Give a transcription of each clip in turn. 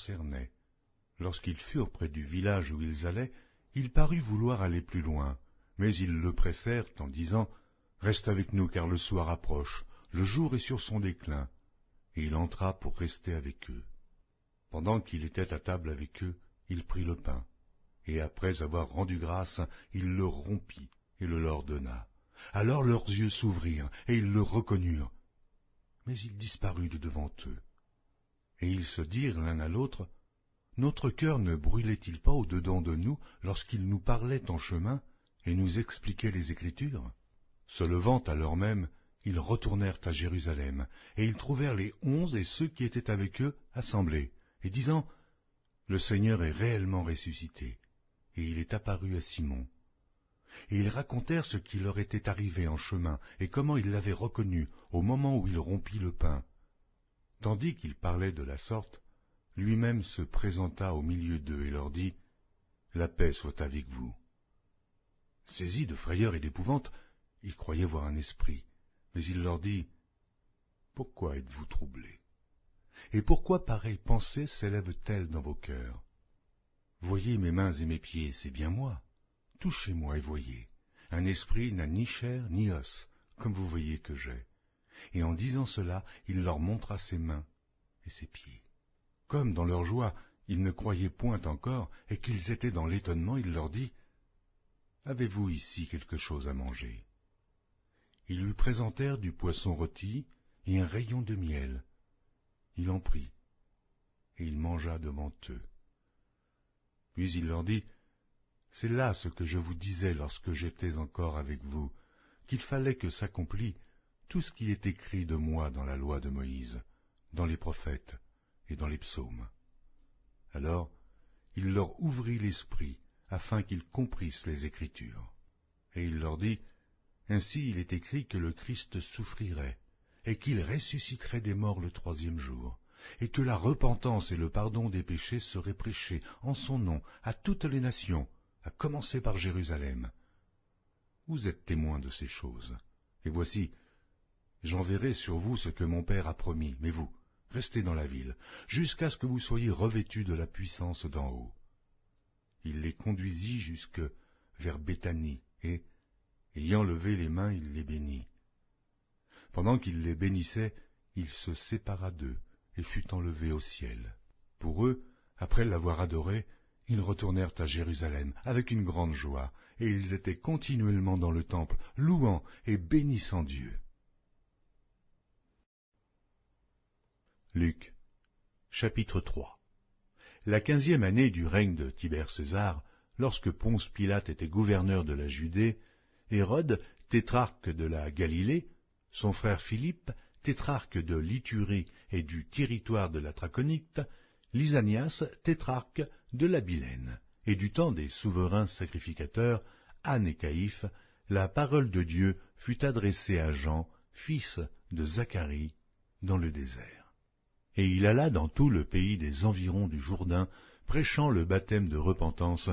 concernait. Lorsqu'ils furent près du village où ils allaient, il parut vouloir aller plus loin, mais ils le pressèrent en disant « Reste avec nous, car le soir approche, le jour est sur son déclin. » Et il entra pour rester avec eux. Pendant qu'il était à table avec eux, il prit le pain, et après avoir rendu grâce, il le rompit et le leur donna. Alors leurs yeux s'ouvrirent, et ils le reconnurent. Mais il disparut de devant eux. Et ils se dirent l'un à l'autre, « Notre cœur ne brûlait-il pas au-dedans de nous lorsqu'il nous parlait en chemin et nous expliquait les Écritures ?» Se levant à l'heure même, ils retournèrent à Jérusalem, et ils trouvèrent les 11 et ceux qui étaient avec eux assemblés, et disant, « Le Seigneur est réellement ressuscité, et il est apparu à Simon. » Et ils racontèrent ce qui leur était arrivé en chemin, et comment ils l'avaient reconnu au moment où il rompit le pain. Tandis qu'il parlait de la sorte, lui-même se présenta au milieu d'eux et leur dit, « La paix soit avec vous. » Saisis de frayeur et d'épouvante, ils croyaient voir un esprit, mais il leur dit, « Pourquoi êtes-vous troublés? Et pourquoi pareille pensée s'élève-t-elle dans vos cœurs? Voyez mes mains et mes pieds, c'est bien moi. Touchez-moi et voyez. Un esprit n'a ni chair ni os, comme vous voyez que j'ai. » Et en disant cela, il leur montra ses mains et ses pieds. Comme dans leur joie, ils ne croyaient point encore, et qu'ils étaient dans l'étonnement, il leur dit, « Avez-vous ici quelque chose à manger? » Ils lui présentèrent du poisson rôti et un rayon de miel. Il en prit, et il mangea devant eux. Puis il leur dit, « C'est là ce que je vous disais lorsque j'étais encore avec vous, qu'il fallait que s'accomplît tout ce qui est écrit de moi dans la loi de Moïse, dans les prophètes et dans les psaumes. » Alors il leur ouvrit l'esprit, afin qu'ils comprissent les Écritures. Et il leur dit, « Ainsi il est écrit que le Christ souffrirait, et qu'il ressusciterait des morts le 3e jour, et que la repentance et le pardon des péchés seraient prêchés en son nom à toutes les nations, à commencer par Jérusalem. Vous êtes témoins de ces choses. Et voici, j'enverrai sur vous ce que mon Père a promis, mais vous, restez dans la ville, jusqu'à ce que vous soyez revêtus de la puissance d'en haut. » Il les conduisit jusque vers Béthanie, et, ayant levé les mains, il les bénit. Pendant qu'il les bénissait, il se sépara d'eux, et fut enlevé au ciel. Pour eux, après l'avoir adoré, ils retournèrent à Jérusalem avec une grande joie, et ils étaient continuellement dans le temple, louant et bénissant Dieu. Luc, chapitre 3. La 15e année du règne de Tibère César, lorsque Ponce Pilate était gouverneur de la Judée, Hérode, tétrarque de la Galilée, son frère Philippe, tétrarque de l'Iturie et du territoire de la Traconite, Lysanias, tétrarque de l'Abilène, et du temps des souverains sacrificateurs, Anne et Caïphe, la parole de Dieu fut adressée à Jean, fils de Zacharie, dans le désert. Et il alla dans tout le pays des environs du Jourdain, prêchant le baptême de repentance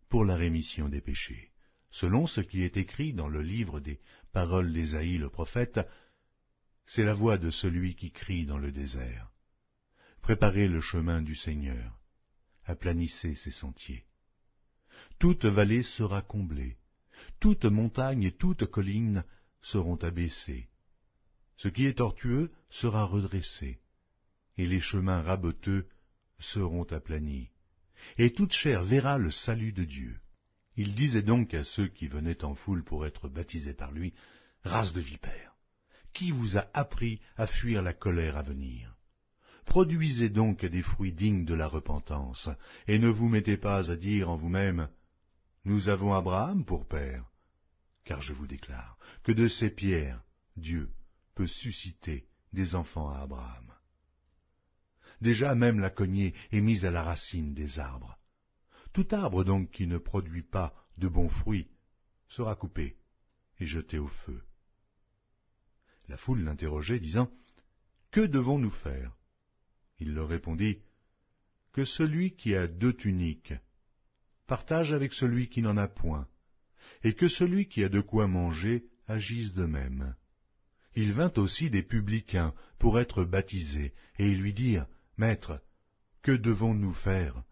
pour la rémission des péchés, selon ce qui est écrit dans le livre des paroles d'Ésaïe le prophète. C'est la voix de celui qui crie dans le désert. Préparez le chemin du Seigneur, aplanissez ses sentiers. Toute vallée sera comblée, toute montagne et toute colline seront abaissées. Ce qui est tortueux sera redressé, et les chemins raboteux seront aplanis, et toute chair verra le salut de Dieu. Il disait donc à ceux qui venaient en foule pour être baptisés par lui, « Race de vipères, qui vous a appris à fuir la colère à venir? Produisez donc des fruits dignes de la repentance, et ne vous mettez pas à dire en vous-même, « Nous avons Abraham pour père. » Car je vous déclare que de ces pierres, Dieu peut susciter des enfants à Abraham. Déjà même la cognée est mise à la racine des arbres. Tout arbre donc qui ne produit pas de bons fruits sera coupé et jeté au feu. La foule l'interrogeait, disant, « Que devons-nous faire ?» Il leur répondit, « Que celui qui a 2 tuniques partage avec celui qui n'en a point, et que celui qui a de quoi manger agisse de même. » Il vint aussi des publicains pour être baptisés, et ils lui dirent, « Maître, Que devons-nous faire?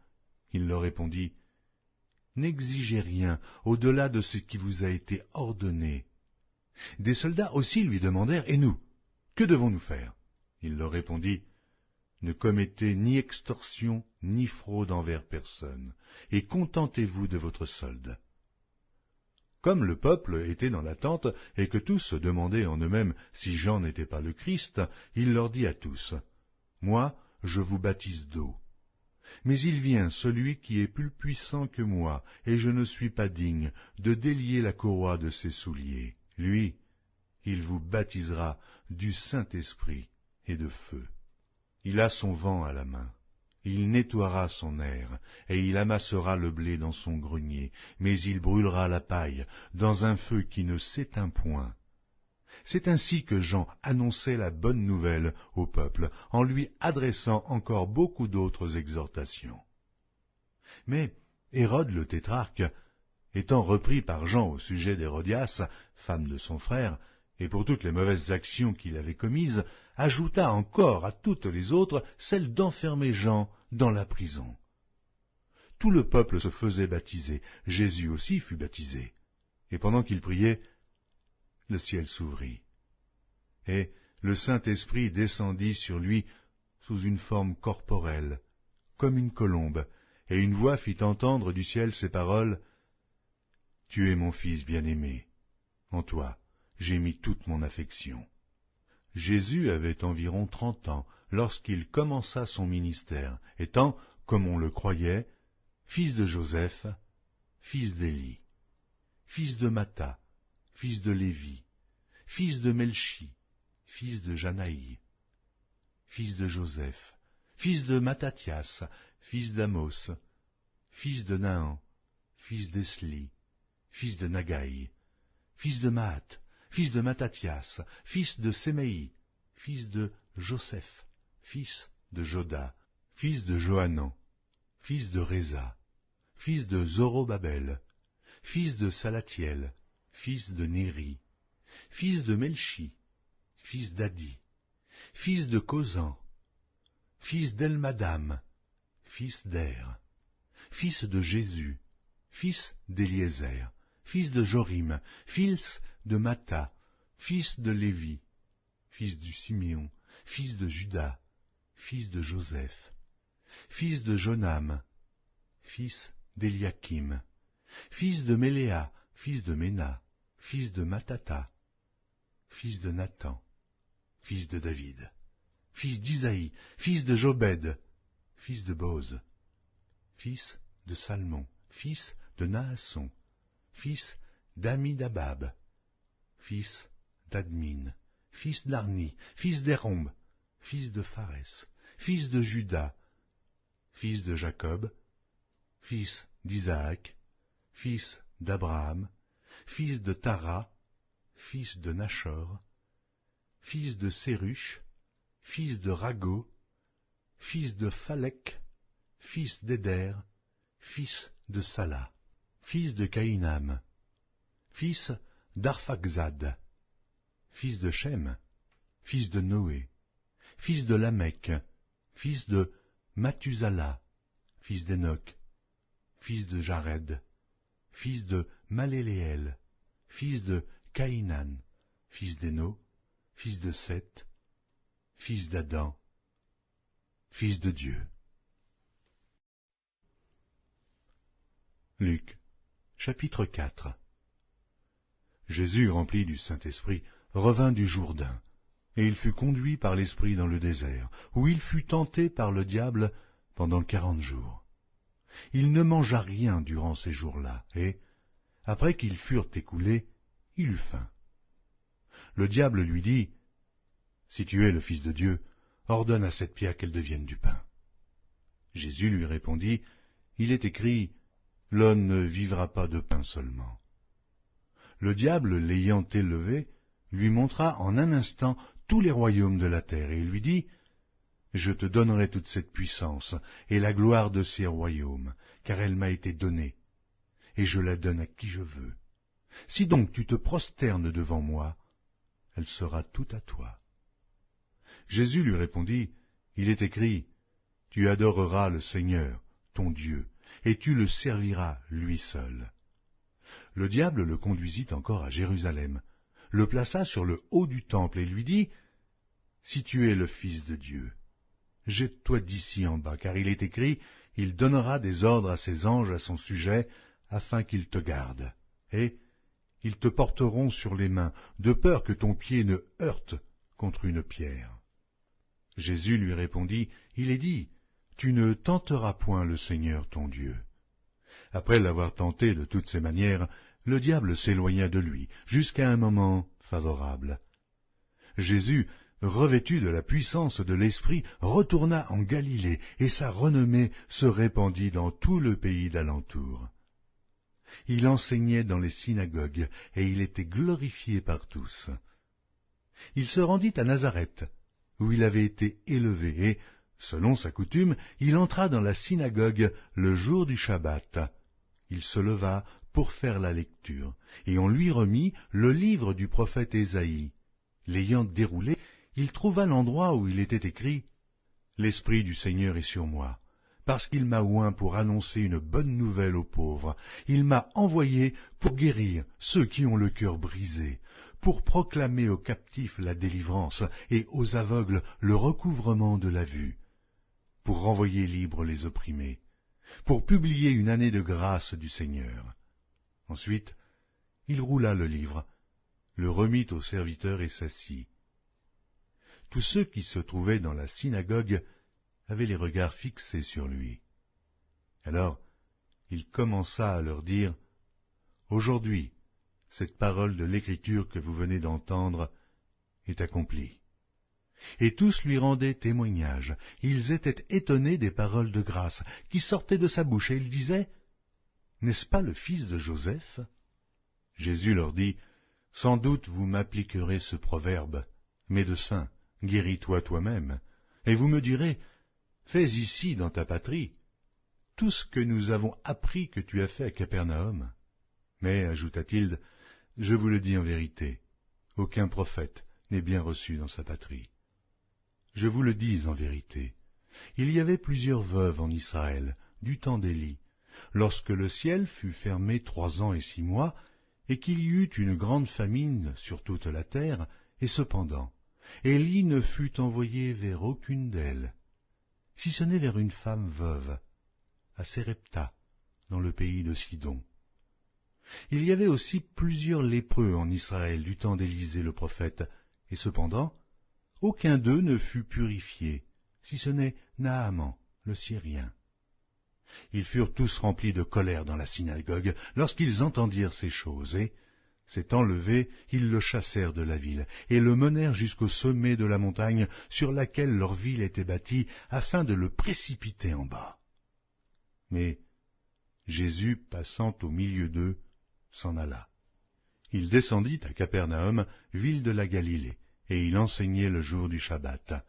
Il leur répondit, N'exigez rien au-delà de ce qui vous a été ordonné. Des soldats aussi lui demandèrent, Et nous, que devons-nous faire? Il leur répondit, Ne commettez ni extorsion ni fraude envers personne, et contentez-vous de votre solde. Comme le peuple était dans l'attente, et que tous se demandaient en eux-mêmes si Jean n'était pas le Christ, il leur dit à tous, Moi, je vous baptise d'eau. Mais il vient celui qui est plus puissant que moi, et je ne suis pas digne de délier la courroie de ses souliers. Lui, il vous baptisera du Saint-Esprit et de feu. Il a son vent à la main. Il nettoiera son aire, et il amassera le blé dans son grenier, mais il brûlera la paille dans un feu qui ne s'éteint point. C'est ainsi que Jean annonçait la bonne nouvelle au peuple, en lui adressant encore beaucoup d'autres exhortations. Mais Hérode le tétrarque, étant repris par Jean au sujet d'Hérodias, femme de son frère, et pour toutes les mauvaises actions qu'il avait commises, ajouta encore à toutes les autres celle d'enfermer Jean dans la prison. Tout le peuple se faisait baptiser, Jésus aussi fut baptisé, et pendant qu'il priait, le ciel s'ouvrit, et le Saint-Esprit descendit sur lui sous une forme corporelle, comme une colombe, et une voix fit entendre du ciel ces paroles, « Tu es mon Fils bien-aimé, en toi j'ai mis toute mon affection. » Jésus avait environ 30 ans lorsqu'il commença son ministère, étant, comme on le croyait, fils de Joseph, fils d'Élie, fils de Matha, fils de Lévi, fils de Melchi, fils de Janaï, fils de Joseph, fils de Mattathias, fils d'Amos, fils de Naaman, fils d'Esli, fils de Nagaï, fils de Maat, fils de Mattathias, fils de Sémaï, fils de Joseph, fils de Joda, fils de Johanan, fils de Réza, fils de Zorobabel, fils de Salatiel, fils de Néri, fils de Melchi, fils d'Adi, fils de Causan, fils d'Elmadam, fils d'Er, fils de Jésus, fils d'Éliézer, fils de Jorim, fils de Matha, fils de Lévi, fils du Siméon, fils de Juda, fils de Joseph, fils de Jonam, fils d'Eliakim, fils de Méléa, fils de Ména, fils de Matata, fils de Nathan, fils de David, fils d'Isaïe, fils de Jobed, fils de Boz, fils de Salmon, fils de Naasson, fils d'Amidabab, fils d'Admin, fils d'Arni, fils d'Hérombe, fils de Pharès, fils de Juda, fils de Jacob, fils d'Isaac, fils d'Abraham, fils de Tara, fils de Nachor, fils de Séruch, fils de Rago, fils de Phalec, fils d'Éder, fils de Sala, fils de Caïnam, fils d'Arphaxad, fils de Shem, fils de Noé, fils de Lamech, fils de Mathusala, fils d'Enoch, fils de Jared, fils de Maléléel, fils de Caïnan, fils d'Éno, fils de Seth, fils d'Adam, fils de Dieu. Luc, chapitre 4. Jésus, rempli du Saint-Esprit, revint du Jourdain, et il fut conduit par l'Esprit dans le désert, où il fut tenté par le diable pendant 40 jours. Il ne mangea rien durant ces jours-là, et, après qu'ils furent écoulés, il eut faim. Le diable lui dit, « Si tu es le Fils de Dieu, ordonne à cette pierre qu'elle devienne du pain. » Jésus lui répondit, « Il est écrit, l'homme ne vivra pas de pain seulement. » Le diable, l'ayant élevé, lui montra en un instant tous les royaumes de la terre, et lui dit, « Je te donnerai toute cette puissance et la gloire de ces royaumes, car elle m'a été donnée, et je la donne à qui je veux. Si donc tu te prosternes devant moi, elle sera toute à toi. » Jésus lui répondit, « Il est écrit, Tu adoreras le Seigneur, ton Dieu, et tu le serviras lui seul. » Le diable le conduisit encore à Jérusalem, le plaça sur le haut du temple et lui dit, « Si tu es le Fils de Dieu, jette-toi d'ici en bas, car il est écrit, il donnera des ordres à ses anges à son sujet, afin qu'ils te gardent, et ils te porteront sur les mains, de peur que ton pied ne heurte contre une pierre. » Jésus lui répondit, « Il est dit, tu ne tenteras point le Seigneur ton Dieu. » Après l'avoir tenté de toutes ses manières, le diable s'éloigna de lui, jusqu'à un moment favorable. Jésus, revêtu de la puissance de l'Esprit, retourna en Galilée, et sa renommée se répandit dans tout le pays d'alentour. Il enseignait dans les synagogues, et il était glorifié par tous. Il se rendit à Nazareth, où il avait été élevé, et, selon sa coutume, il entra dans la synagogue le jour du Shabbat. Il se leva pour faire la lecture, et on lui remit le livre du prophète Ésaïe. L'ayant déroulé, il trouva l'endroit où il était écrit « L'Esprit du Seigneur est sur moi, parce qu'il m'a oint pour annoncer une bonne nouvelle aux pauvres. Il m'a envoyé pour guérir ceux qui ont le cœur brisé, pour proclamer aux captifs la délivrance et aux aveugles le recouvrement de la vue, pour renvoyer libres les opprimés, pour publier une année de grâce du Seigneur. » Ensuite, il roula le livre, le remit au serviteur et s'assit. Tous ceux qui se trouvaient dans la synagogue avaient les regards fixés sur lui. Alors, il commença à leur dire, « Aujourd'hui, cette parole de l'Écriture que vous venez d'entendre est accomplie. » Et tous lui rendaient témoignage. Ils étaient étonnés des paroles de grâce qui sortaient de sa bouche, et ils disaient, « N'est-ce pas le fils de Joseph ?» Jésus leur dit, « Sans doute vous m'appliquerez ce proverbe, Médecin, guéris-toi toi-même. Et vous me direz, fais ici dans ta patrie tout ce que nous avons appris que tu as fait à Capernaum. Mais, ajouta-t-il, je vous le dis en vérité, aucun prophète n'est bien reçu dans sa patrie. Je vous le dis en vérité, il y avait plusieurs veuves en Israël, du temps d'Élie, lorsque le ciel fut fermé 3 ans et 6 mois, et qu'il y eut une grande famine sur toute la terre, et cependant, Élie ne fut envoyé vers aucune d'elles, si ce n'est vers une femme veuve, à Sérepta, dans le pays de Sidon. Il y avait aussi plusieurs lépreux en Israël du temps d'Élisée le prophète, et cependant, aucun d'eux ne fut purifié, si ce n'est Naaman, le Syrien. Ils furent tous remplis de colère dans la synagogue lorsqu'ils entendirent ces choses, et, s'étant levés, ils le chassèrent de la ville, et le menèrent jusqu'au sommet de la montagne sur laquelle leur ville était bâtie, afin de le précipiter en bas. Mais Jésus, passant au milieu d'eux, s'en alla. Il descendit à Capernaum, ville de la Galilée, et il enseignait le jour du Shabbat.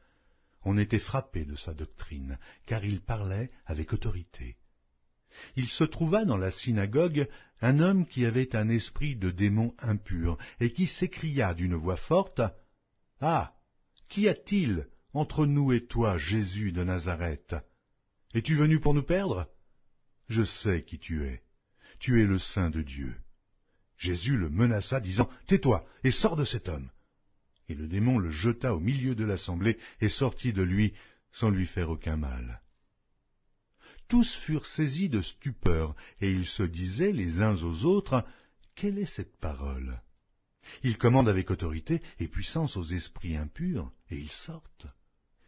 On était frappé de sa doctrine, car il parlait avec autorité. Il se trouva dans la synagogue un homme qui avait un esprit de démon impur, et qui s'écria d'une voix forte, « Ah, qu'y a-t-il entre nous et toi, Jésus de Nazareth? Es-tu venu pour nous perdre? Je sais qui tu es le Saint de Dieu. » Jésus le menaça, disant, « Tais-toi et sors de cet homme. » Et le démon le jeta au milieu de l'assemblée et sortit de lui sans lui faire aucun mal. Tous furent saisis de stupeur, et ils se disaient les uns aux autres, « Quelle est cette parole? Il commande avec autorité et puissance aux esprits impurs, et ils sortent. »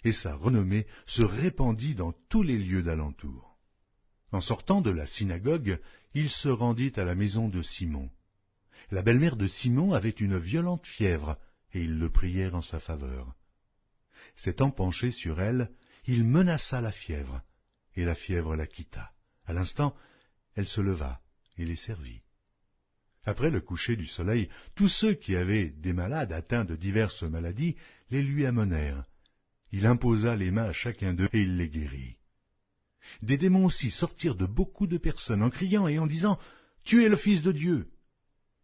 Et sa renommée se répandit dans tous les lieux d'alentour. En sortant de la synagogue, il se rendit à la maison de Simon. La belle-mère de Simon avait une violente fièvre, et ils le prièrent en sa faveur. S'étant penché sur elle, il menaça la fièvre, et la fièvre la quitta. À l'instant, elle se leva et les servit. Après le coucher du soleil, tous ceux qui avaient des malades atteints de diverses maladies les lui amenèrent. Il imposa les mains à chacun d'eux et il les guérit. Des démons aussi sortirent de beaucoup de personnes en criant et en disant « Tu es le Fils de Dieu !»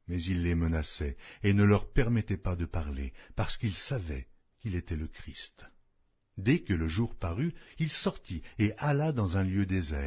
Mais il les menaçait et ne leur permettait pas de parler, parce qu'ils savaient qu'il était le Christ. Dès que le jour parut, il sortit et alla dans un lieu désert.